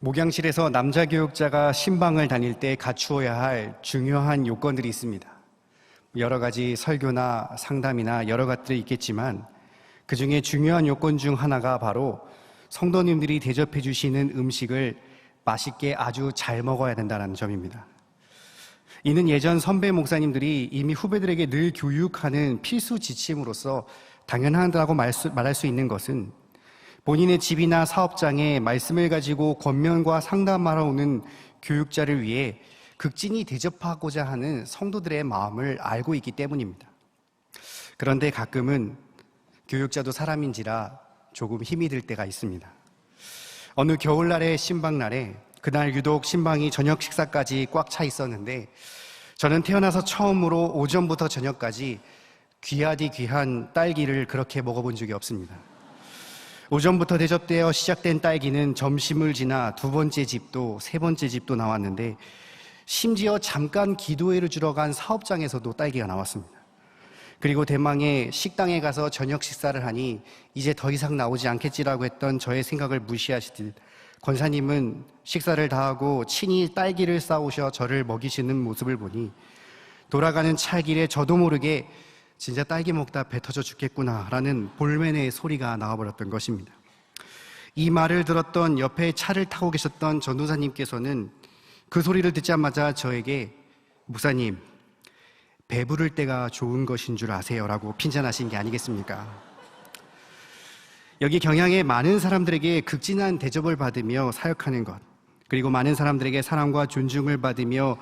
목양실에서 남자 교육자가 신방을 다닐 때 갖추어야 할 중요한 요건들이 있습니다. 여러 가지 설교나 상담이나 여러 가지들이 있겠지만 그 중에 중요한 요건 중 하나가 바로 성도님들이 대접해 주시는 음식을 맛있게 아주 잘 먹어야 된다는 점입니다. 이는 예전 선배 목사님들이 이미 후배들에게 늘 교육하는 필수 지침으로서 당연하다고 말할 수 있는 것은 본인의 집이나 사업장에 말씀을 가지고 권면과 상담하러 오는 교육자를 위해 극진히 대접하고자 하는 성도들의 마음을 알고 있기 때문입니다. 그런데 가끔은 교육자도 사람인지라 조금 힘이 들 때가 있습니다. 어느 겨울날의 신방날에 그날 유독 신방이 저녁 식사까지 꽉 차 있었는데 저는 태어나서 처음으로 오전부터 저녁까지 귀하디 귀한 딸기를 그렇게 먹어본 적이 없습니다. 오전부터 대접되어 시작된 딸기는 점심을 지나 두 번째 집도 세 번째 집도 나왔는데 심지어 잠깐 기도회를 주러 간 사업장에서도 딸기가 나왔습니다. 그리고 대망의 식당에 가서 저녁 식사를 하니 이제 더 이상 나오지 않겠지라고 했던 저의 생각을 무시하시듯 권사님은 식사를 다 하고 친히 딸기를 싸오셔 저를 먹이시는 모습을 보니 돌아가는 차길에 저도 모르게 진짜 딸기 먹다 배 터져 죽겠구나라는 볼멘의 소리가 나와버렸던 것입니다. 이 말을 들었던 옆에 차를 타고 계셨던 전도사님께서는 그 소리를 듣자마자 저에게 목사님, 배부를 때가 좋은 것인 줄 아세요? 라고 핀잔하신 게 아니겠습니까? 여기 경향의 많은 사람들에게 극진한 대접을 받으며 사역하는 것, 그리고 많은 사람들에게 사랑과 존중을 받으며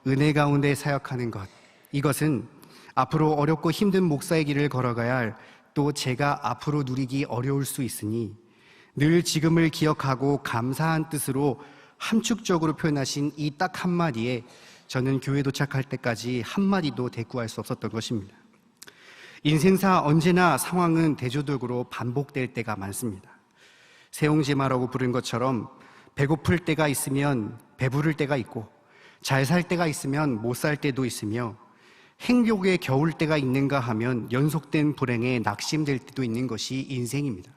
은혜 가운데 사역하는 것, 이것은 앞으로 어렵고 힘든 목사의 길을 걸어가야 할 또 제가 앞으로 누리기 어려울 수 있으니 늘 지금을 기억하고 감사한 뜻으로 함축적으로 표현하신 이 딱 한마디에 저는 교회 도착할 때까지 한마디도 대꾸할 수 없었던 것입니다. 인생사 언제나 상황은 대조적으로 반복될 때가 많습니다. 세옹지마라고 부른 것처럼 배고플 때가 있으면 배부를 때가 있고 잘 살 때가 있으면 못 살 때도 있으며 행복에 겨울 때가 있는가 하면 연속된 불행에 낙심될 때도 있는 것이 인생입니다.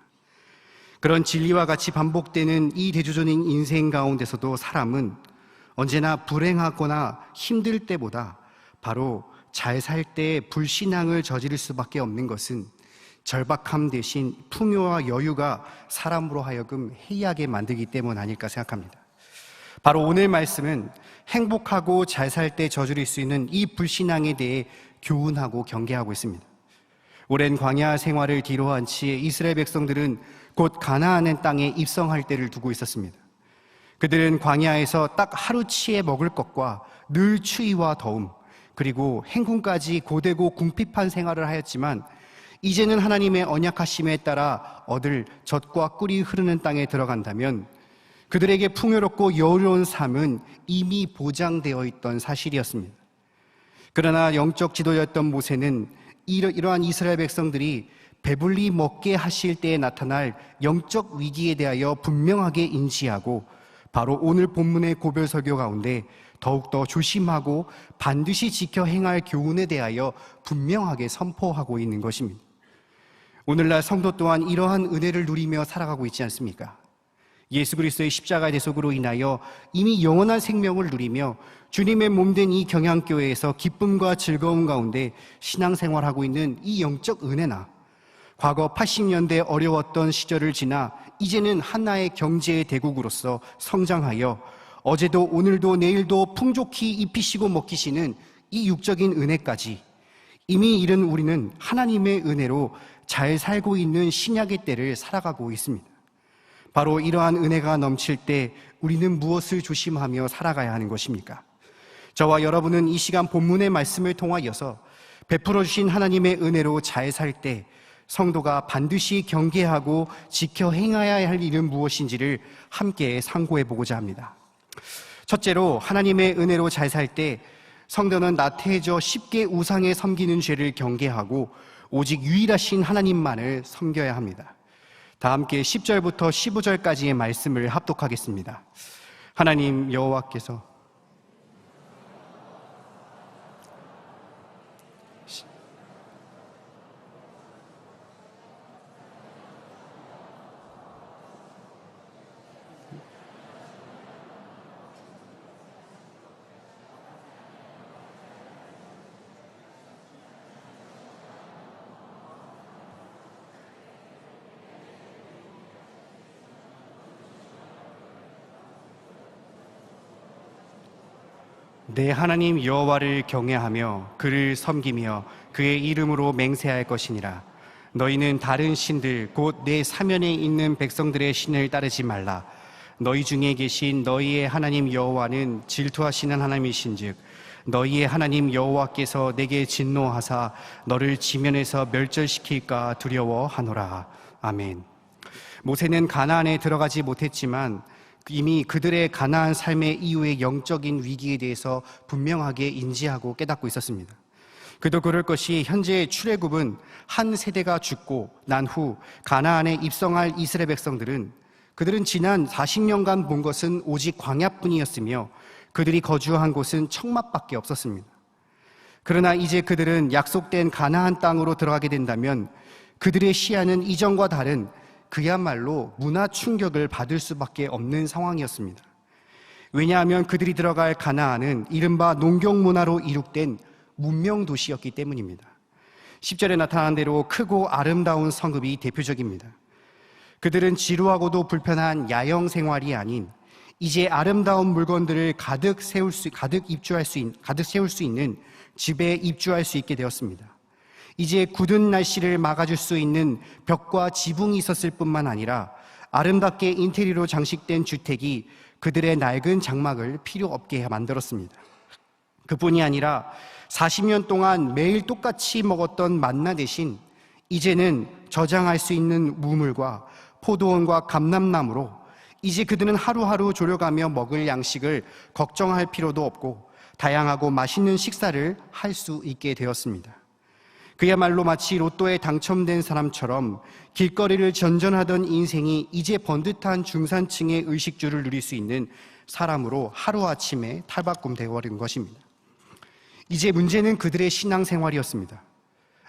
그런 진리와 같이 반복되는 이 대조적인 인생 가운데서도 사람은 언제나 불행하거나 힘들 때보다 바로 잘 살 때 불신앙을 저지를 수밖에 없는 것은 절박함 대신 풍요와 여유가 사람으로 하여금 해이하게 만들기 때문 아닐까 생각합니다. 바로 오늘 말씀은 행복하고 잘 살 때 저지를 수 있는 이 불신앙에 대해 교훈하고 경계하고 있습니다. 오랜 광야 생활을 뒤로한 채 이스라엘 백성들은 곧 가나안의 땅에 입성할 때를 두고 있었습니다. 그들은 광야에서 딱 하루치에 먹을 것과 늘 추위와 더움, 그리고 행군까지 고되고 궁핍한 생활을 하였지만 이제는 하나님의 언약하심에 따라 얻을 젖과 꿀이 흐르는 땅에 들어간다면 그들에게 풍요롭고 여유로운 삶은 이미 보장되어 있던 사실이었습니다. 그러나 영적 지도자였던 모세는 이러한 이스라엘 백성들이 배불리 먹게 하실 때에 나타날 영적 위기에 대하여 분명하게 인지하고 바로 오늘 본문의 고별 설교 가운데 더욱더 조심하고 반드시 지켜 행할 교훈에 대하여 분명하게 선포하고 있는 것입니다. 오늘날 성도 또한 이러한 은혜를 누리며 살아가고 있지 않습니까? 예수 그리스도의 십자가의 대속으로 인하여 이미 영원한 생명을 누리며 주님의 몸된 이 경향교회에서 기쁨과 즐거움 가운데 신앙생활하고 있는 이 영적 은혜나 과거 80년대 어려웠던 시절을 지나 이제는 하나의 경제의 대국으로서 성장하여 어제도 오늘도 내일도 풍족히 입히시고 먹히시는 이 육적인 은혜까지 이미 이른 우리는 하나님의 은혜로 잘 살고 있는 신약의 때를 살아가고 있습니다. 바로 이러한 은혜가 넘칠 때 우리는 무엇을 조심하며 살아가야 하는 것입니까? 저와 여러분은 이 시간 본문의 말씀을 통하여서 베풀어 주신 하나님의 은혜로 잘 살 때 성도가 반드시 경계하고 지켜 행해야 할 일은 무엇인지를 함께 상고해 보고자 합니다. 첫째로 하나님의 은혜로 잘 살 때 성도는 나태해져 쉽게 우상에 섬기는 죄를 경계하고 오직 유일하신 하나님만을 섬겨야 합니다. 다 함께 10절부터 15절까지의 말씀을 합독하겠습니다. 하나님 여호와께서 내 하나님 여호와를 경외하며 그를 섬기며 그의 이름으로 맹세할 것이니라. 너희는 다른 신들 곧 내 사면에 있는 백성들의 신을 따르지 말라. 너희 중에 계신 너희의 하나님 여호와는 질투하시는 하나님이신즉 너희의 하나님 여호와께서 내게 진노하사 너를 지면에서 멸절시킬까 두려워하노라. 아멘. 모세는 가나안에 들어가지 못했지만 이미 그들의 가나안 삶의 이후의 영적인 위기에 대해서 분명하게 인지하고 깨닫고 있었습니다. 그도 그럴 것이 현재 출애굽은 한 세대가 죽고 난 후 가나안에 입성할 이스라엘 백성들은 그들은 지난 40년간 본 것은 오직 광야뿐이었으며 그들이 거주한 곳은 청막밖에 없었습니다. 그러나 이제 그들은 약속된 가나안 땅으로 들어가게 된다면 그들의 시야는 이전과 다른 그야말로 문화 충격을 받을 수밖에 없는 상황이었습니다. 왜냐하면 그들이 들어갈 가나안은 이른바 농경 문화로 이룩된 문명 도시였기 때문입니다. 10절에 나타난 대로 크고 아름다운 성읍이 대표적입니다. 그들은 지루하고도 불편한 야영 생활이 아닌 이제 아름다운 물건들을 가득 세울 수 있는 집에 입주할 수 있게 되었습니다. 이제 굳은 날씨를 막아줄 수 있는 벽과 지붕이 있었을 뿐만 아니라 아름답게 인테리어로 장식된 주택이 그들의 낡은 장막을 필요 없게 만들었습니다. 그뿐이 아니라 40년 동안 매일 똑같이 먹었던 만나 대신 이제는 저장할 수 있는 우물과 포도원과 감람나무로 이제 그들은 하루하루 졸여가며 먹을 양식을 걱정할 필요도 없고 다양하고 맛있는 식사를 할 수 있게 되었습니다. 그야말로 마치 로또에 당첨된 사람처럼 길거리를 전전하던 인생이 이제 번듯한 중산층의 의식주를 누릴 수 있는 사람으로 하루아침에 탈바꿈되어버린 것입니다. 이제 문제는 그들의 신앙생활이었습니다.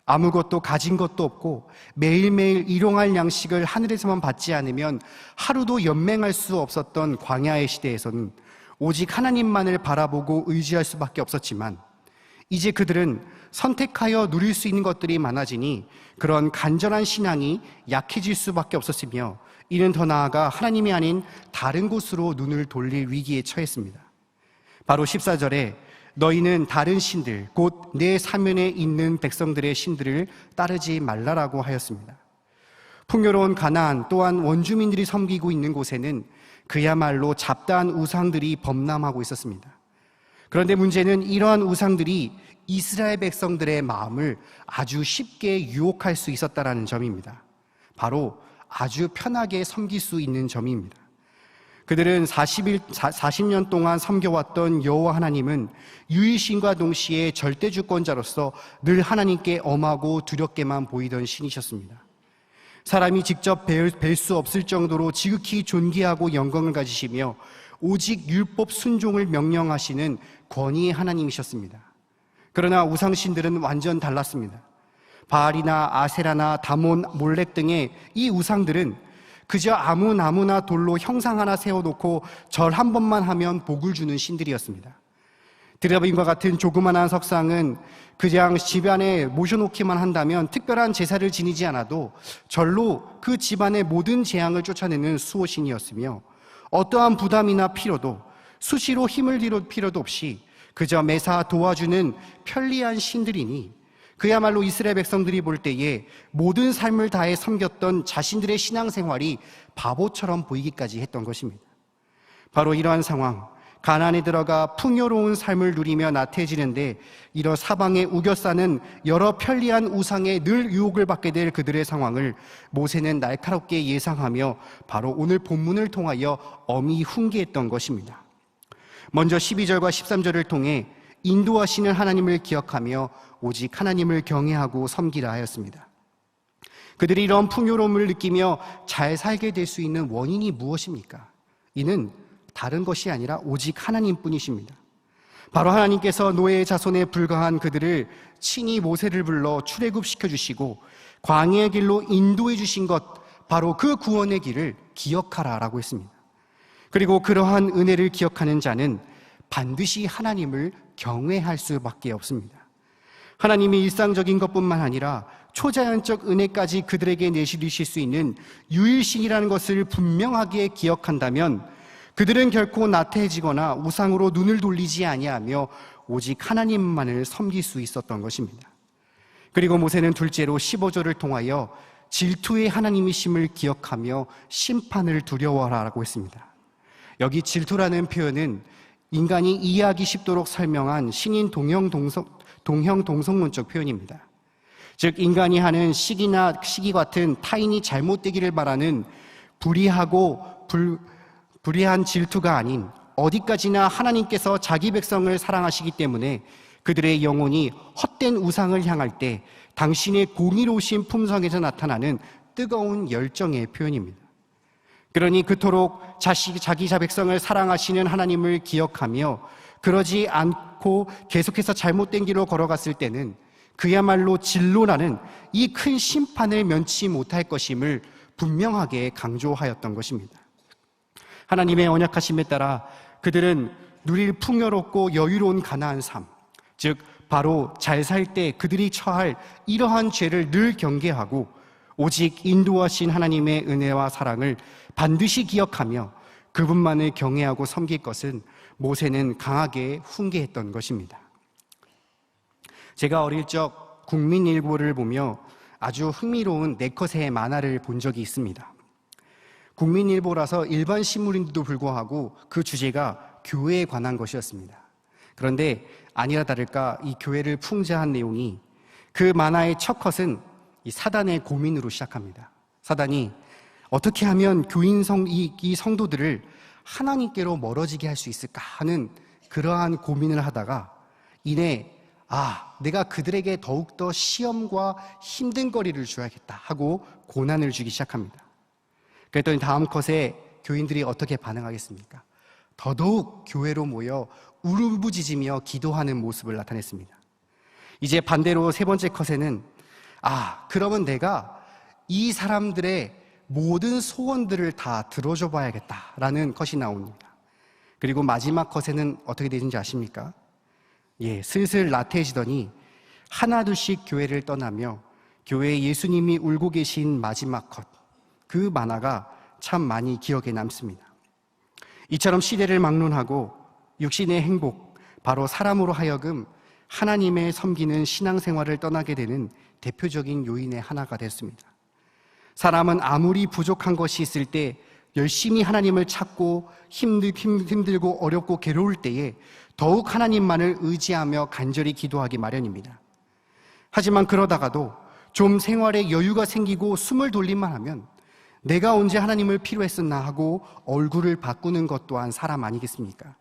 아무것도 가진 것도 없고 매일매일 일용할 양식을 하늘에서만 받지 않으면 하루도 연맹할 수 없었던 광야의 시대에서는 오직 하나님만을 바라보고 의지할 수밖에 없었지만 이제 그들은 선택하여 누릴 수 있는 것들이 많아지니 그런 간절한 신앙이 약해질 수밖에 없었으며 이는 더 나아가 하나님이 아닌 다른 곳으로 눈을 돌릴 위기에 처했습니다. 바로 14절에 너희는 다른 신들 곧 내 사면에 있는 백성들의 신들을 따르지 말라라고 하였습니다. 풍요로운 가나안 또한 원주민들이 섬기고 있는 곳에는 그야말로 잡다한 우상들이 범람하고 있었습니다. 그런데 문제는 이러한 우상들이 이스라엘 백성들의 마음을 아주 쉽게 유혹할 수 있었다는 점입니다. 바로 아주 편하게 섬길 수 있는 점입니다. 그들은 40년 동안 섬겨왔던 여호와 하나님은 유일신과 동시에 절대주권자로서 늘 하나님께 엄하고 두렵게만 보이던 신이셨습니다. 사람이 직접 뵐 수 없을 정도로 지극히 존귀하고 영광을 가지시며 오직 율법 순종을 명령하시는 권위의 하나님이셨습니다. 그러나 우상신들은 완전 달랐습니다. 바알이나 아세라나 다몬, 몰렉 등의 이 우상들은 그저 아무나 돌로 형상 하나 세워놓고 절 한 번만 하면 복을 주는 신들이었습니다. 드라빈과 같은 조그만한 석상은 그냥 집안에 모셔놓기만 한다면 특별한 제사를 지니지 않아도 절로 그 집안의 모든 재앙을 쫓아내는 수호신이었으며 어떠한 부담이나 피로도 수시로 힘을 들일 필요도 없이 그저 매사 도와주는 편리한 신들이니 그야말로 이스라엘 백성들이 볼 때에 모든 삶을 다해 섬겼던 자신들의 신앙생활이 바보처럼 보이기까지 했던 것입니다. 바로 이러한 상황, 가나안에 들어가 풍요로운 삶을 누리며 나태해지는데 이런 사방에 우겨싸는 여러 편리한 우상에 늘 유혹을 받게 될 그들의 상황을 모세는 날카롭게 예상하며 바로 오늘 본문을 통하여 엄히 훈계했던 것입니다. 먼저 12절과 13절을 통해 인도하시는 하나님을 기억하며 오직 하나님을 경외하고 섬기라 하였습니다. 그들이 이런 풍요로움을 느끼며 잘 살게 될 수 있는 원인이 무엇입니까? 이는 다른 것이 아니라 오직 하나님뿐이십니다. 바로 하나님께서 노예의 자손에 불과한 그들을 친히 모세를 불러 출애굽시켜 주시고 광야의 길로 인도해 주신 것, 바로 그 구원의 길을 기억하라라고 했습니다. 그리고 그러한 은혜를 기억하는 자는 반드시 하나님을 경외할 수밖에 없습니다. 하나님이 일상적인 것뿐만 아니라 초자연적 은혜까지 그들에게 내리실 수 있는 유일신이라는 것을 분명하게 기억한다면 그들은 결코 나태해지거나 우상으로 눈을 돌리지 아니하며 오직 하나님만을 섬길 수 있었던 것입니다. 그리고 모세는 둘째로 15절을 통하여 질투의 하나님이심을 기억하며 심판을 두려워하라고 했습니다. 여기 질투라는 표현은 인간이 이해하기 쉽도록 설명한 신인 동형동성론적 표현입니다. 즉 인간이 하는 시기나 시기 같은 타인이 잘못되기를 바라는 불의한 질투가 아닌 어디까지나 하나님께서 자기 백성을 사랑하시기 때문에 그들의 영혼이 헛된 우상을 향할 때 당신의 공의로우신 품성에서 나타나는 뜨거운 열정의 표현입니다. 그러니 그토록 자기 백성을 사랑하시는 하나님을 기억하며 그러지 않고 계속해서 잘못된 길로 걸어갔을 때는 그야말로 진노라는 이 큰 심판을 면치 못할 것임을 분명하게 강조하였던 것입니다. 하나님의 언약하심에 따라 그들은 누릴 풍요롭고 여유로운 가나안 삶, 즉 바로 잘 살 때 그들이 처할 이러한 죄를 늘 경계하고 오직 인도하신 하나님의 은혜와 사랑을 반드시 기억하며 그분만을 경외하고 섬길 것은 모세는 강하게 훈계했던 것입니다. 제가 어릴 적 국민일보를 보며 아주 흥미로운 네컷의 만화를 본 적이 있습니다. 국민일보라서 일반 신문인데도 불구하고 그 주제가 교회에 관한 것이었습니다. 그런데 아니라 다를까 이 교회를 풍자한 내용이 그 만화의 첫 컷은 이 사단의 고민으로 시작합니다. 사단이 어떻게 하면 이 성도들을 하나님께로 멀어지게 할 수 있을까 하는 그러한 고민을 하다가 이내 내가 그들에게 더욱더 시험과 힘든 거리를 줘야겠다 하고 고난을 주기 시작합니다. 그랬더니 다음 컷에 교인들이 어떻게 반응하겠습니까? 더더욱 교회로 모여 울부짖으며 기도하는 모습을 나타냈습니다. 이제 반대로 세 번째 컷에는 그러면 내가 이 사람들의 모든 소원들을 다 들어줘 봐야겠다라는 컷이 나옵니다. 그리고 마지막 컷에는 어떻게 되는지 아십니까? 슬슬 나태해지더니 하나둘씩 교회를 떠나며 교회에 예수님이 울고 계신 마지막 컷, 그 만화가 참 많이 기억에 남습니다. 이처럼 시대를 막론하고 육신의 행복, 바로 사람으로 하여금 하나님의 섬기는 신앙생활을 떠나게 되는 대표적인 요인의 하나가 됐습니다. 사람은 아무리 부족한 것이 있을 때 열심히 하나님을 찾고 힘들고 어렵고 괴로울 때에 더욱 하나님만을 의지하며 간절히 기도하기 마련입니다. 하지만 그러다가도 좀 생활에 여유가 생기고 숨을 돌릴만 하면 내가 언제 하나님을 필요했었나 하고 얼굴을 바꾸는 것 또한 사람 아니겠습니까?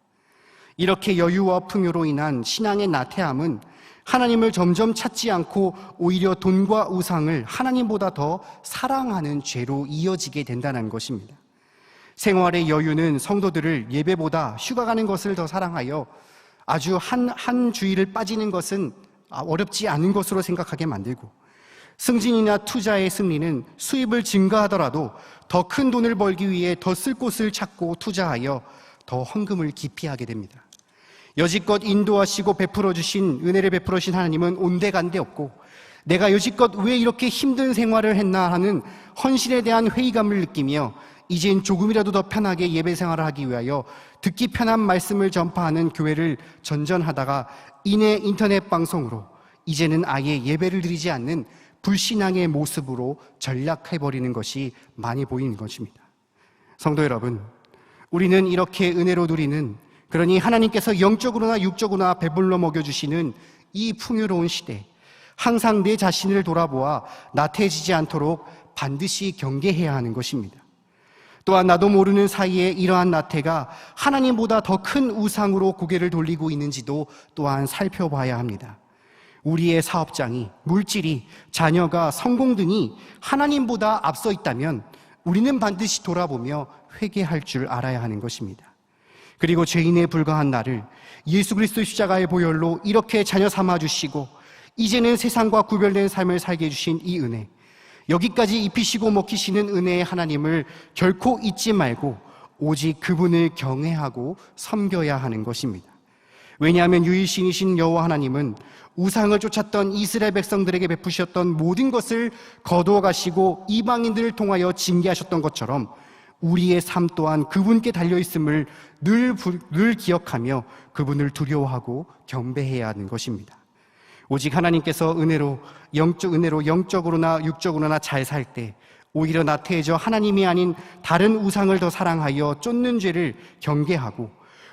이렇게 여유와 풍요로 인한 신앙의 나태함은 하나님을 점점 찾지 않고 오히려 돈과 우상을 하나님보다 더 사랑하는 죄로 이어지게 된다는 것입니다. 생활의 여유는 성도들을 예배보다 휴가 가는 것을 더 사랑하여 아주 한 주일을 빠지는 것은 어렵지 않은 것으로 생각하게 만들고, 승진이나 투자의 승리는 수입을 증가하더라도 더 큰 돈을 벌기 위해 더 쓸 곳을 찾고 투자하여 더 헌금을 기피하게 됩니다. 여지껏 인도하시고 베풀어 주신 은혜를 베풀어 주신 하나님은 온데간데 없고 내가 여지껏 왜 이렇게 힘든 생활을 했나 하는 헌신에 대한 회의감을 느끼며 이젠 조금이라도 더 편하게 예배 생활을 하기 위하여 듣기 편한 말씀을 전파하는 교회를 전전하다가 이내 인터넷 방송으로 이제는 아예 예배를 드리지 않는 불신앙의 모습으로 전락해버리는 것이 많이 보이는 것입니다. 성도 여러분, 우리는 이렇게 은혜로 누리는, 그러니 하나님께서 영적으로나 육적으로나 배불러 먹여주시는 이 풍요로운 시대, 항상 내 자신을 돌아보아 나태해지지 않도록 반드시 경계해야 하는 것입니다. 또한 나도 모르는 사이에 이러한 나태가 하나님보다 더 큰 우상으로 고개를 돌리고 있는지도 또한 살펴봐야 합니다. 우리의 사업장이, 물질이, 자녀가, 성공 등이 하나님보다 앞서 있다면 우리는 반드시 돌아보며 회개할 줄 알아야 하는 것입니다. 그리고 죄인에 불과한 나를 예수 그리스도의 십자가의 보혈로 이렇게 자녀 삼아주시고 이제는 세상과 구별된 삶을 살게 해주신 이 은혜, 여기까지 입히시고 먹히시는 은혜의 하나님을 결코 잊지 말고 오직 그분을 경외하고 섬겨야 하는 것입니다. 왜냐하면 유일신이신 여호와 하나님은 우상을 쫓았던 이스라엘 백성들에게 베푸셨던 모든 것을 거두어 가시고 이방인들을 통하여 징계하셨던 것처럼 우리의 삶 또한 그분께 달려있음을 늘 기억하며 그분을 두려워하고 경배해야 하는 것입니다. 오직 하나님께서 은혜로 영적으로나 육적으로나 잘 살 때 오히려 나태해져 하나님이 아닌 다른 우상을 더 사랑하여 쫓는 죄를 경계하고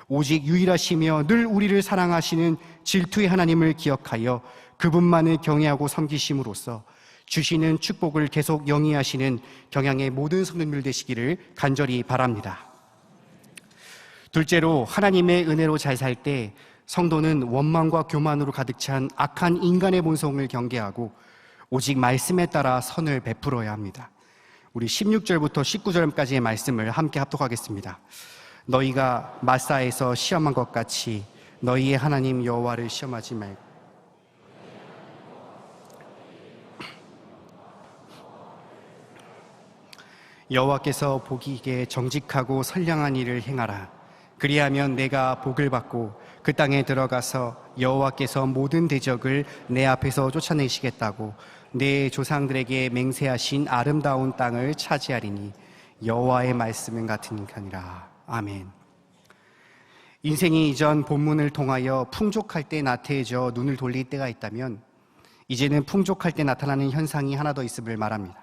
오직 유일하시며 늘 우리를 사랑하시는 질투의 하나님을 기억하여 그분만을 경외하고 섬기심으로써 주시는 축복을 계속 영위하시는 경향의 모든 성도님들 되시기를 간절히 바랍니다. 둘째로, 하나님의 은혜로 잘 살 때 성도는 원망과 교만으로 가득 찬 악한 인간의 본성을 경계하고 오직 말씀에 따라 선을 베풀어야 합니다. 우리 16절부터 19절까지의 말씀을 함께 합독하겠습니다. 너희가 마사에서 시험한 것 같이 너희의 하나님 여호와를 시험하지 말고 여호와께서 보기에 정직하고 선량한 일을 행하라. 그리하면 내가 복을 받고 그 땅에 들어가서 여호와께서 모든 대적을 내 앞에서 쫓아내시겠다고 내 조상들에게 맹세하신 아름다운 땅을 차지하리니 여호와의 말씀은 같으니라. 아멘. 인생이 이전 본문을 통하여 풍족할 때 나태해져 눈을 돌릴 때가 있다면 이제는 풍족할 때 나타나는 현상이 하나 더 있음을 말합니다.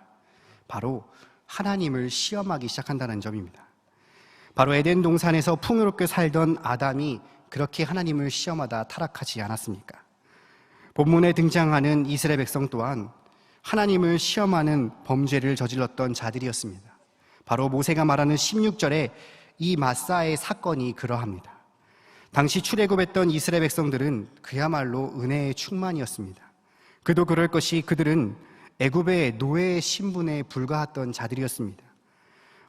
바로 하나님을 시험하기 시작한다는 점입니다. 바로 에덴 동산에서 풍요롭게 살던 아담이 그렇게 하나님을 시험하다 타락하지 않았습니까? 본문에 등장하는 이스라엘 백성 또한 하나님을 시험하는 범죄를 저질렀던 자들이었습니다. 바로 모세가 말하는 16절에 이 마사의 사건이 그러합니다. 당시 출애굽했던 이스라엘 백성들은 그야말로 은혜의 충만이었습니다. 그도 그럴 것이 그들은 애굽의 노예의 신분에 불과했던 자들이었습니다.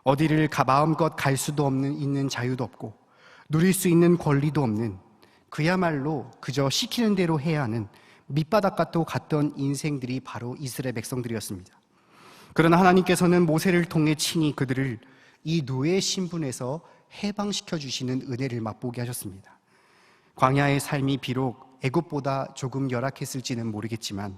어디를 마음껏 갈 수도 있는 자유도 없고 누릴 수 있는 권리도 없는 그야말로 그저 시키는 대로 해야 하는 밑바닥과도 같던 인생들이 바로 이스라엘 백성들이었습니다. 그러나 하나님께서는 모세를 통해 친히 그들을 이 노예 신분에서 해방시켜 주시는 은혜를 맛보게 하셨습니다. 광야의 삶이 비록 애굽보다 조금 열악했을지는 모르겠지만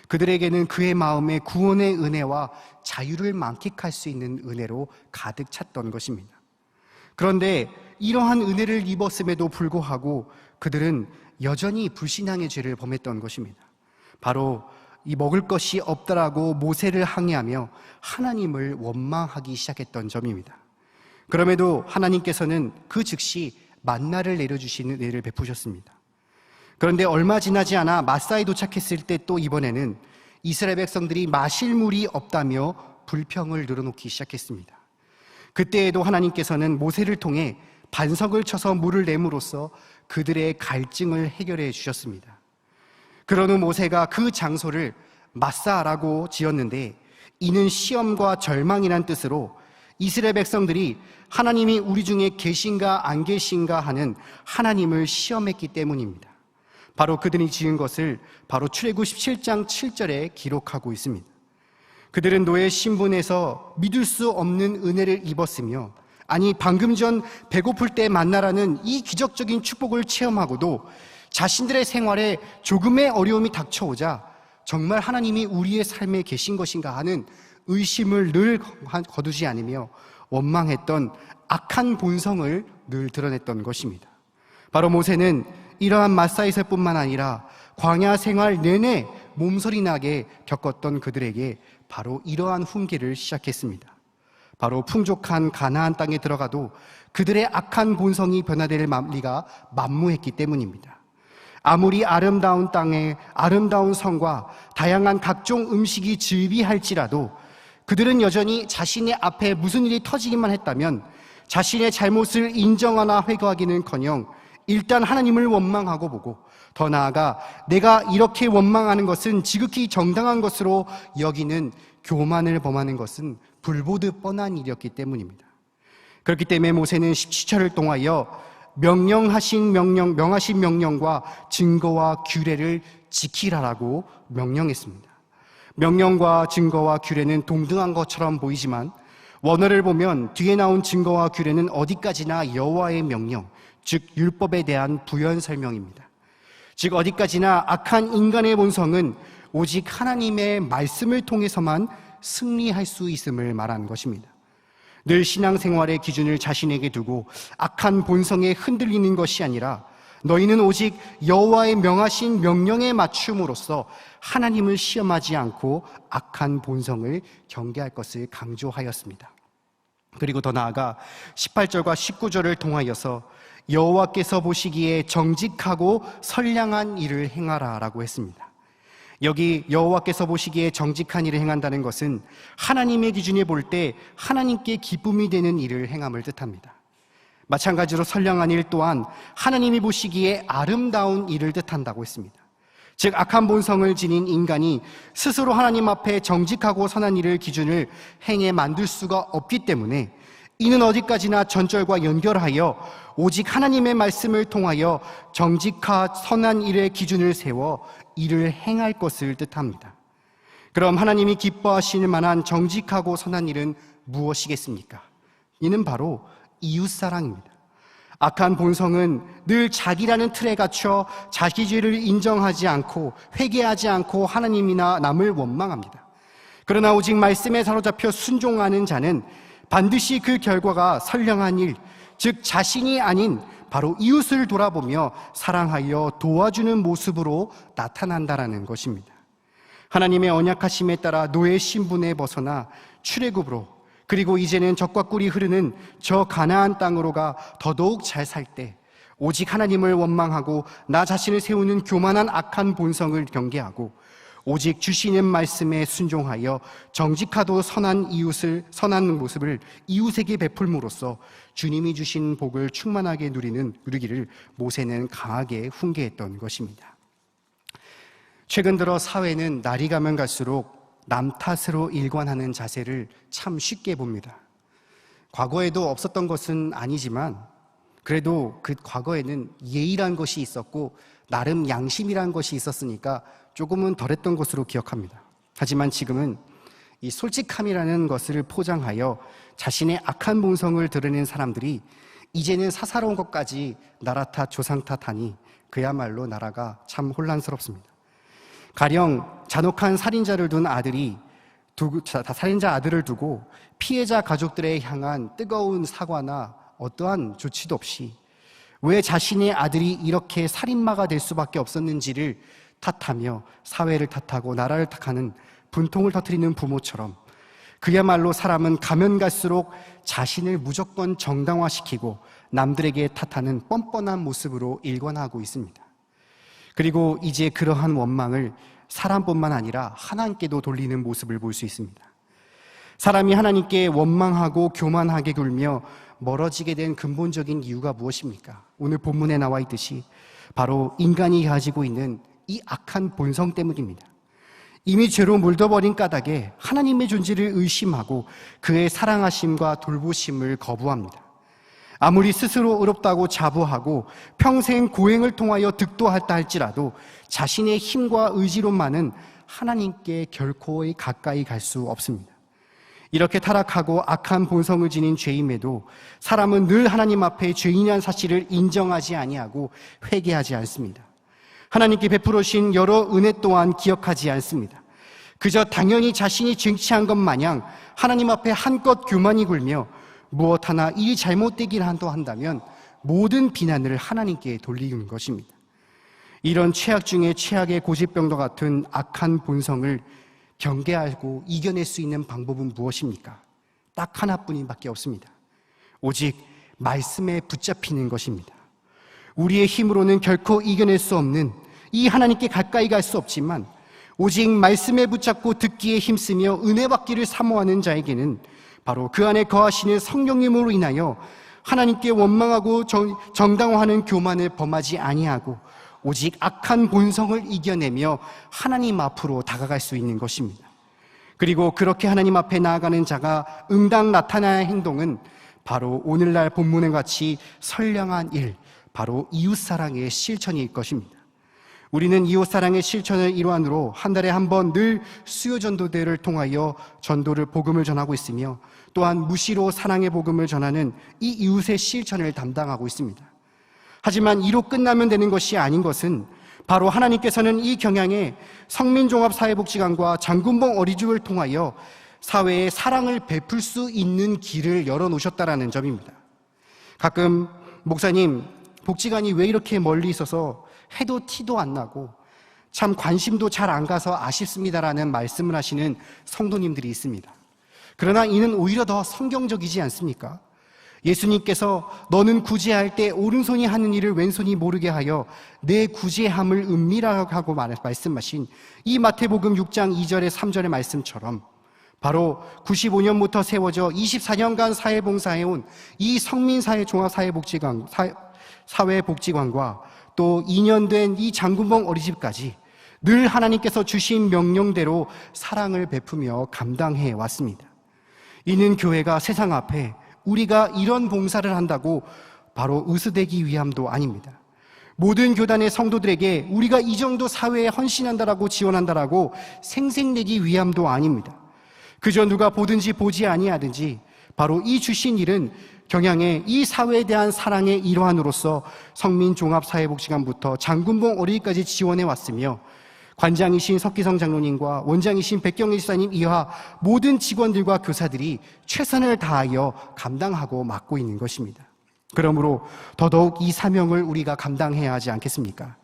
그들에게는 그의 마음에 구원의 은혜와 자유를 만끽할 수 있는 은혜로 가득 찼던 것입니다. 그런데 이러한 은혜를 입었음에도 불구하고 그들은 여전히 불신앙의 죄를 범했던 것입니다. 바로 이 먹을 것이 없다라고 모세를 항의하며 하나님을 원망하기 시작했던 점입니다. 그럼에도 하나님께서는 그 즉시 만나를 내려주시는 은혜를 베푸셨습니다. 그런데 얼마 지나지 않아 마사에 도착했을 때 또 이번에는 이스라엘 백성들이 마실 물이 없다며 불평을 늘어놓기 시작했습니다. 그때에도 하나님께서는 모세를 통해 반석을 쳐서 물을 내므로써 그들의 갈증을 해결해 주셨습니다. 그런 후 모세가 그 장소를 마사라고 지었는데 이는 시험과 절망이란 뜻으로 이스라엘 백성들이 하나님이 우리 중에 계신가 안 계신가 하는 하나님을 시험했기 때문입니다. 바로 그들이 지은 것을 바로 출애굽 17장 7절에 기록하고 있습니다. 그들은 노예 신분에서 믿을 수 없는 은혜를 입었으며 아니 방금 전 배고플 때 만나라는 이 기적적인 축복을 체험하고도 자신들의 생활에 조금의 어려움이 닥쳐오자 정말 하나님이 우리의 삶에 계신 것인가 하는 의심을 늘 거두지 않으며 원망했던 악한 본성을 늘 드러냈던 것입니다. 바로 모세는 이러한 마사에서뿐만 아니라 광야 생활 내내 몸서리 나게 겪었던 그들에게 바로 이러한 훈계를 시작했습니다. 바로 풍족한 가나안 땅에 들어가도 그들의 악한 본성이 변화될 리가 만무했기 때문입니다. 아무리 아름다운 땅에 아름다운 성과 다양한 각종 음식이 즐비할지라도 그들은 여전히 자신의 앞에 무슨 일이 터지기만 했다면 자신의 잘못을 인정하나 회개하기는커녕 일단 하나님을 원망하고 보고 더 나아가 내가 이렇게 원망하는 것은 지극히 정당한 것으로 여기는 교만을 범하는 것은 불보듯 뻔한 일이었기 때문입니다. 그렇기 때문에 모세는 17절을 통하여 명하신 명령과 증거와 규례를 지키라라고 명령했습니다. 명령과 증거와 규례는 동등한 것처럼 보이지만 원어를 보면 뒤에 나온 증거와 규례는 어디까지나 여호와의 명령, 즉 율법에 대한 부연 설명입니다. 즉 어디까지나 악한 인간의 본성은 오직 하나님의 말씀을 통해서만 승리할 수 있음을 말하는 것입니다. 늘 신앙생활의 기준을 자신에게 두고 악한 본성에 흔들리는 것이 아니라 너희는 오직 여호와의 명하신 명령에 맞춤으로써 하나님을 시험하지 않고 악한 본성을 경계할 것을 강조하였습니다. 그리고 더 나아가 18절과 19절을 통하여서 여호와께서 보시기에 정직하고 선량한 일을 행하라 라고 했습니다. 여기 여호와께서 보시기에 정직한 일을 행한다는 것은 하나님의 기준에 볼 때 하나님께 기쁨이 되는 일을 행함을 뜻합니다. 마찬가지로 선량한 일 또한 하나님이 보시기에 아름다운 일을 뜻한다고 했습니다. 즉 악한 본성을 지닌 인간이 스스로 하나님 앞에 정직하고 선한 일을 기준을 행해 만들 수가 없기 때문에 이는 어디까지나 전절과 연결하여 오직 하나님의 말씀을 통하여 정직하 선한 일의 기준을 세워 이를 행할 것을 뜻합니다. 그럼 하나님이 기뻐하실 만한 정직하고 선한 일은 무엇이겠습니까? 이는 바로 이웃사랑입니다. 악한 본성은 늘 자기라는 틀에 갇혀 자기 죄를 인정하지 않고 회개하지 않고 하나님이나 남을 원망합니다. 그러나 오직 말씀에 사로잡혀 순종하는 자는 반드시 그 결과가 선량한 일, 즉 자신이 아닌 바로 이웃을 돌아보며 사랑하여 도와주는 모습으로 나타난다라는 것입니다. 하나님의 언약하심에 따라 노예 신분에 벗어나 출애굽으로 그리고 이제는 젖과 꿀이 흐르는 저 가나안 땅으로가 더더욱 잘 살 때 오직 하나님을 원망하고 나 자신을 세우는 교만한 악한 본성을 경계하고 오직 주시는 말씀에 순종하여 정직하도 선한 선한 모습을 이웃에게 베풀므로써 주님이 주신 복을 충만하게 누리기를 모세는 강하게 훈계했던 것입니다. 최근 들어 사회는 날이 가면 갈수록 남 탓으로 일관하는 자세를 참 쉽게 봅니다. 과거에도 없었던 것은 아니지만 그래도 그 과거에는 예의란 것이 있었고 나름 양심이란 것이 있었으니까 조금은 덜했던 것으로 기억합니다. 하지만 지금은 이 솔직함이라는 것을 포장하여 자신의 악한 본성을 드러낸 사람들이 이제는 사사로운 것까지 나라 탓, 조상 탓하니 그야말로 나라가 참 혼란스럽습니다. 가령 잔혹한 살인자를 둔 살인자 아들을 두고 피해자 가족들에 향한 뜨거운 사과나 어떠한 조치도 없이 왜 자신의 아들이 이렇게 살인마가 될 수밖에 없었는지를 탓하며 사회를 탓하고 나라를 탓하는 분통을 터뜨리는 부모처럼 그야말로 사람은 가면 갈수록 자신을 무조건 정당화시키고 남들에게 탓하는 뻔뻔한 모습으로 일관하고 있습니다. 그리고 이제 그러한 원망을 사람뿐만 아니라 하나님께도 돌리는 모습을 볼 수 있습니다. 사람이 하나님께 원망하고 교만하게 굴며 멀어지게 된 근본적인 이유가 무엇입니까? 오늘 본문에 나와 있듯이 바로 인간이 가지고 있는 이 악한 본성 때문입니다. 이미 죄로 물들어버린 까닭에 하나님의 존재를 의심하고 그의 사랑하심과 돌보심을 거부합니다. 아무리 스스로 의롭다고 자부하고 평생 고행을 통하여 득도했다 할지라도 자신의 힘과 의지로만은 하나님께 결코 가까이 갈 수 없습니다. 이렇게 타락하고 악한 본성을 지닌 죄임에도 사람은 늘 하나님 앞에 죄인이라는 사실을 인정하지 아니하고 회개하지 않습니다. 하나님께 베풀으신 여러 은혜 또한 기억하지 않습니다. 그저 당연히 자신이 쟁취한 것 마냥 하나님 앞에 한껏 교만이 굴며 무엇 하나 일이 잘못되길 한다면 모든 비난을 하나님께 돌리는 것입니다. 이런 최악 중에 최악의 고집병과 같은 악한 본성을 경계하고 이겨낼 수 있는 방법은 무엇입니까? 딱 하나뿐밖에 없습니다. 오직 말씀에 붙잡히는 것입니다. 우리의 힘으로는 결코 이겨낼 수 없는 이 하나님께 가까이 갈 수 없지만 오직 말씀에 붙잡고 듣기에 힘쓰며 은혜 받기를 사모하는 자에게는 바로 그 안에 거하시는 성령님으로 인하여 하나님께 원망하고 정당화하는 교만을 범하지 아니하고 오직 악한 본성을 이겨내며 하나님 앞으로 다가갈 수 있는 것입니다. 그리고 그렇게 하나님 앞에 나아가는 자가 응당 나타나야 할 행동은 바로 오늘날 본문에 같이 선량한 일, 바로 이웃사랑의 실천일 것입니다. 우리는 이웃사랑의 실천을 일환으로 한 달에 한 번 늘 수요전도대를 통하여 복음을 전하고 있으며 또한 무시로 사랑의 복음을 전하는 이 이웃의 실천을 담당하고 있습니다. 하지만 이로 끝나면 되는 것이 아닌 것은 바로 하나님께서는 이 경향에 성민종합사회복지관과 장군봉 어린이집을 통하여 사회에 사랑을 베풀 수 있는 길을 열어놓으셨다라는 점입니다. 가끔 목사님, 복지관이 왜 이렇게 멀리 있어서 해도 티도 안 나고 참 관심도 잘 안 가서 아쉽습니다라는 말씀을 하시는 성도님들이 있습니다. 그러나 이는 오히려 더 성경적이지 않습니까? 예수님께서 너는 구제할 때 오른손이 하는 일을 왼손이 모르게 하여 내 구제함을 은밀하게 하고 말씀하신 이 마태복음 6장 2절에 3절의 말씀처럼 바로 95년부터 세워져 24년간 사회봉사해온 이 사회복지관과 또 2년 된 이 장군봉 어린이집까지 늘 하나님께서 주신 명령대로 사랑을 베푸며 감당해 왔습니다. 이는 교회가 세상 앞에 우리가 이런 봉사를 한다고 바로 의수되기 위함도 아닙니다. 모든 교단의 성도들에게 우리가 이 정도 사회에 헌신한다라고 지원한다라고 생색내기 위함도 아닙니다. 그저 누가 보든지 보지 아니하든지 바로 이 주신 일은 경양의 이 사회에 대한 사랑의 일환으로서 성민종합사회복지관부터 장군봉 어린이까지 지원해 왔으며 관장이신 석기성 장로님과 원장이신 백경일 지사님 이하 모든 직원들과 교사들이 최선을 다하여 감당하고 맡고 있는 것입니다. 그러므로 더더욱 이 사명을 우리가 감당해야 하지 않겠습니까?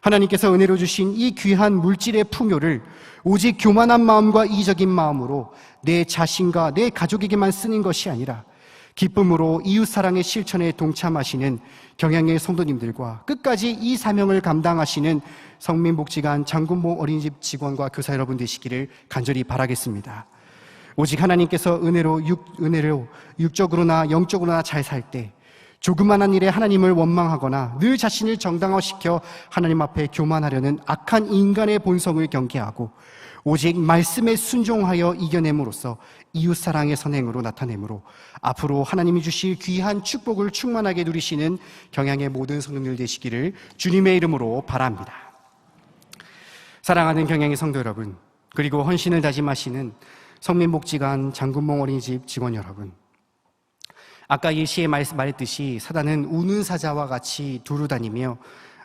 하나님께서 은혜로 주신 이 귀한 물질의 풍요를 오직 교만한 마음과 이적인 마음으로 내 자신과 내 가족에게만 쓰는 것이 아니라 기쁨으로 이웃사랑의 실천에 동참하시는 경양의 성도님들과 끝까지 이 사명을 감당하시는 성민복지관 장군봉 어린이집 직원과 교사 여러분 되시기를 간절히 바라겠습니다. 오직 하나님께서 은혜로 육적으로나 영적으로나 잘 살 때 조그만한 일에 하나님을 원망하거나 늘 자신을 정당화시켜 하나님 앞에 교만하려는 악한 인간의 본성을 경계하고 오직 말씀에 순종하여 이겨냄으로써 이웃사랑의 선행으로 나타내므로 앞으로 하나님이 주실 귀한 축복을 충만하게 누리시는 경양의 모든 성도들 되시기를 주님의 이름으로 바랍니다. 사랑하는 경양의 성도 여러분, 그리고 헌신을 다짐하시는 성민복지관 장군봉 어린이집 직원 여러분, 아까 예시에 말했듯이 사단은 우는 사자와 같이 두루다니며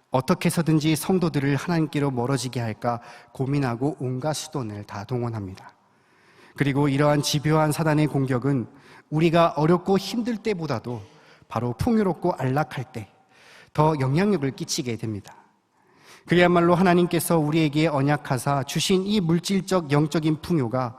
어떻게 해서든지 성도들을 하나님께로 멀어지게 할까 고민하고 온갖 수단을 다 동원합니다. 그리고 이러한 집요한 사단의 공격은 우리가 어렵고 힘들 때보다도 바로 풍요롭고 안락할 때 더 영향력을 끼치게 됩니다. 그야말로 하나님께서 우리에게 언약하사 주신 이 물질적 영적인 풍요가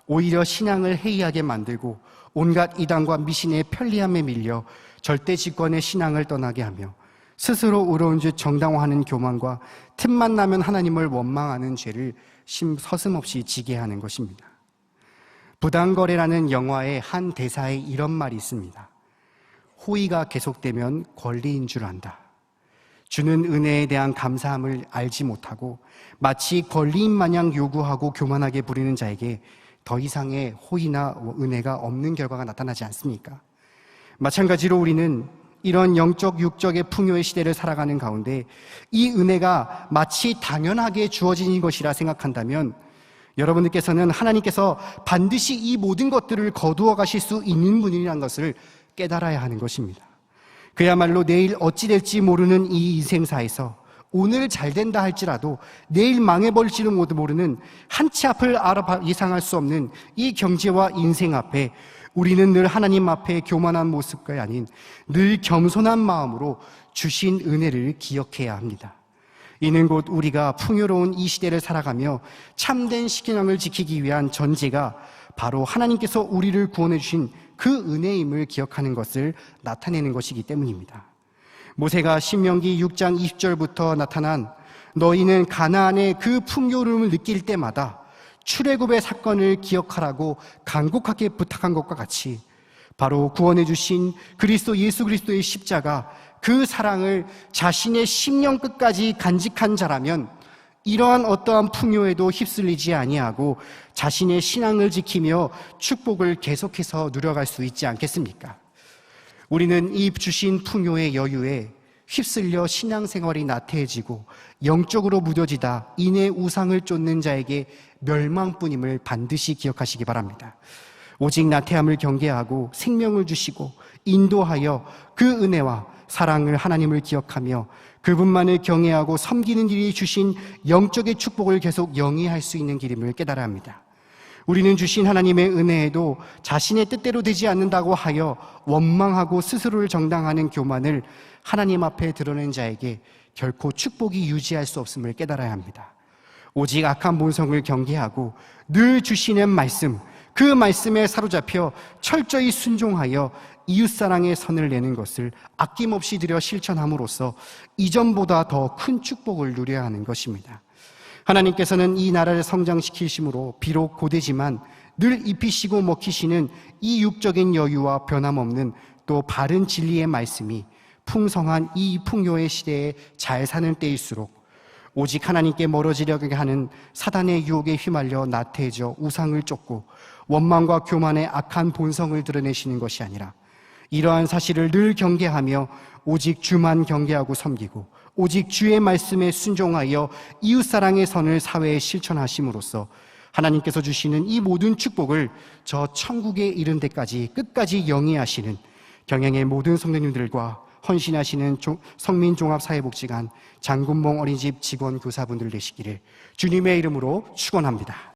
오히려 신앙을 해이하게 만들고 온갖 이단과 미신의 편리함에 밀려 절대 집권의 신앙을 떠나게 하며 스스로 의로운 줄 정당화하는 교만과 틈만 나면 하나님을 원망하는 죄를 서슴없이 지게 하는 것입니다. 부당거래라는 영화의 한 대사에 이런 말이 있습니다. 호의가 계속되면 권리인 줄 안다. 주는 은혜에 대한 감사함을 알지 못하고 마치 권리인 마냥 요구하고 교만하게 부리는 자에게 더 이상의 호의나 은혜가 없는 결과가 나타나지 않습니까? 마찬가지로 우리는 이런 영적 육적의 풍요의 시대를 살아가는 가운데 이 은혜가 마치 당연하게 주어지는 것이라 생각한다면 여러분들께서는 하나님께서 반드시 이 모든 것들을 거두어 가실 수 있는 분이라는 것을 깨달아야 하는 것입니다. 그야말로 내일 어찌 될지 모르는 이 인생사에서 오늘 잘 된다 할지라도 내일 망해버릴지도 모르는 한 치 앞을 예상할 수 없는 이 경제와 인생 앞에 우리는 늘 하나님 앞에 교만한 모습이 아닌 늘 겸손한 마음으로 주신 은혜를 기억해야 합니다. 이는 곧 우리가 풍요로운 이 시대를 살아가며 참된 신앙을 지키기 위한 전제가 바로 하나님께서 우리를 구원해 주신 그 은혜임을 기억하는 것을 나타내는 것이기 때문입니다. 모세가 신명기 6장 20절부터 나타난 너희는 가나안의 그 풍요로움을 느낄 때마다 출애굽의 사건을 기억하라고 간곡하게 부탁한 것과 같이 바로 구원해 주신 예수 그리스도의 십자가 그 사랑을 자신의 심령 끝까지 간직한 자라면 이러한 어떠한 풍요에도 휩쓸리지 아니하고 자신의 신앙을 지키며 축복을 계속해서 누려갈 수 있지 않겠습니까? 우리는 이 주신 풍요의 여유에 휩쓸려 신앙생활이 나태해지고 영적으로 무뎌지다 인의 우상을 쫓는 자에게 멸망뿐임을 반드시 기억하시기 바랍니다. 오직 나태함을 경계하고 생명을 주시고 인도하여 그 은혜와 사랑을 하나님을 기억하며 그분만을 경외하고 섬기는 일이 주신 영적의 축복을 계속 영위할 수 있는 길임을 깨달아야 합니다. 우리는 주신 하나님의 은혜에도 자신의 뜻대로 되지 않는다고 하여 원망하고 스스로를 정당하는 교만을 하나님 앞에 드러낸 자에게 결코 축복이 유지할 수 없음을 깨달아야 합니다. 오직 악한 본성을 경계하고 늘 주시는 말씀, 그 말씀에 사로잡혀 철저히 순종하여 이웃사랑의 선을 내는 것을 아낌없이 들여 실천함으로써 이전보다 더 큰 축복을 누려야 하는 것입니다. 하나님께서는 이 나라를 성장시키심으로 비록 고되지만 늘 입히시고 먹히시는 이 육적인 여유와 변함없는 또 바른 진리의 말씀이 풍성한 이 풍요의 시대에 잘 사는 때일수록 오직 하나님께 멀어지려고 하는 사단의 유혹에 휘말려 나태해져 우상을 쫓고 원망과 교만의 악한 본성을 드러내시는 것이 아니라 이러한 사실을 늘 경계하며 오직 주만 경계하고 섬기고 오직 주의 말씀에 순종하여 이웃사랑의 선을 사회에 실천하심으로써 하나님께서 주시는 이 모든 축복을 저 천국에 이른 데까지 끝까지 영위하시는 경영의 모든 성도님들과 헌신하시는 성민종합사회복지관 장군봉 어린이집 직원 교사분들 되시기를 주님의 이름으로 축원합니다.